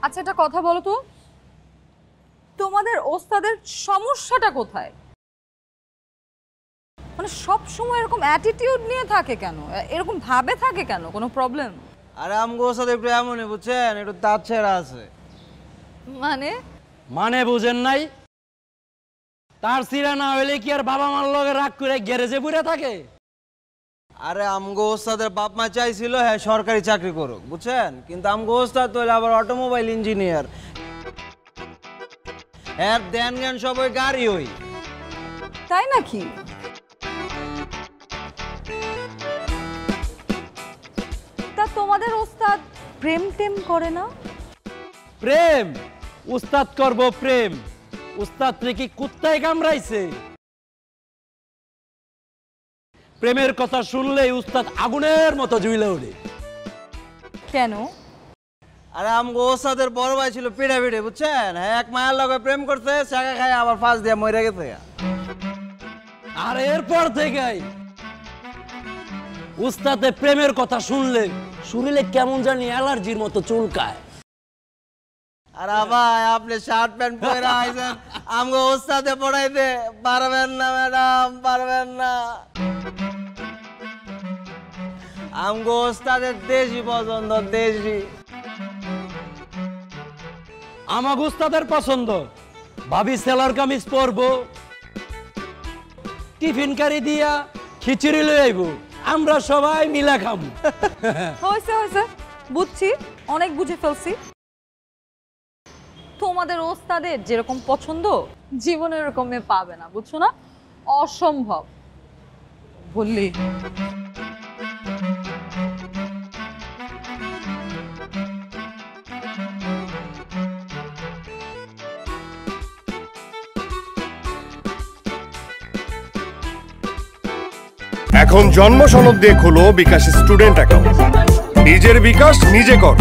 আচ্ছা একটা কথা বলো তো, তোমাদের ওস্তাদের সমস্যাটা কোথায়? মানে সব সময় এরকম অ্যাটিটিউড নিয়ে থাকে কেন, এরকম ভাবে থাকে কেন? কোনো প্রবলেম? আরে আমগো ওস্তাদ একটু এমনই বুঝছেন, একটু তার ছেড়া আছে। মানে মানে বুঝেন নাই? তার সিরা না হইলে কি আর বাবা মার লগে রাগ করে গ্যারেজে পুরে থাকে? আরে আমগো ওস্তাদের বাপ মা চাইছিল হ্যাঁ সরকারি চাকরি করুক বুঝছেন, কিন্তু আমগো ওস্তাদ তো হইলো আবার অটোমোবাইল ইঞ্জিনিয়ার। হ্যাঁ দেন জ্ঞান সব ওই গাড়ি ওই। তাই নাকি? তা তোমাদের ওস্তাদ প্রেম টেম করে না? প্রেম? উস্তাদ করব প্রেম? উস্তাদ কি কুত্তায় কামড়াইছে? প্রেমের কথা শুনলেই উস্তাদ আগুনের মতো জ্বলে ওঠে। কেন? আরে আমগো ওস্তাদের বড় ভাই ছিল পিঠে পিঠে বুঝছেন, হ্যাঁ এক মায়ের লগে প্রেম করতে চাকা খায় আবার ফাঁস দিয়ে মরে গেছে। আর এরপর থেকেই উস্তাদে প্রেমের কথা শুনলে শরীরে কেমন জানি অ্যালার্জির মতো চুলকায়। আরে ভাই আপনি শার্ট প্যান্ট পরে আইছেন আমগো ওস্তাদে পড়াইতে পারবেন না ম্যাডাম, পারবেন না। আমগো ওস্তাদের দেশি পছন্দ, দেশি। আমার উস্তাদের পছন্দ ভাবি সেলার কামিজ পরবো, টিফিন কারি দিয়া খিচুড়ি লই আইবো, আমরা সবাই মিলা খাবো। হয়েছে হয়েছে, বুঝছি, অনেক বুঝে ফেলছি। তোমাদের ওস্তাদের যেরকম পছন্দ জীবনে এরকম মেয়ে পাবে না, বুঝছো না? অসম্ভব বললি। এখন জন্ম সনদ দিয়ে খোলো বিকাশ স্টুডেন্ট অ্যাকাউন্ট। নিজের বিকাশ নিজে কর।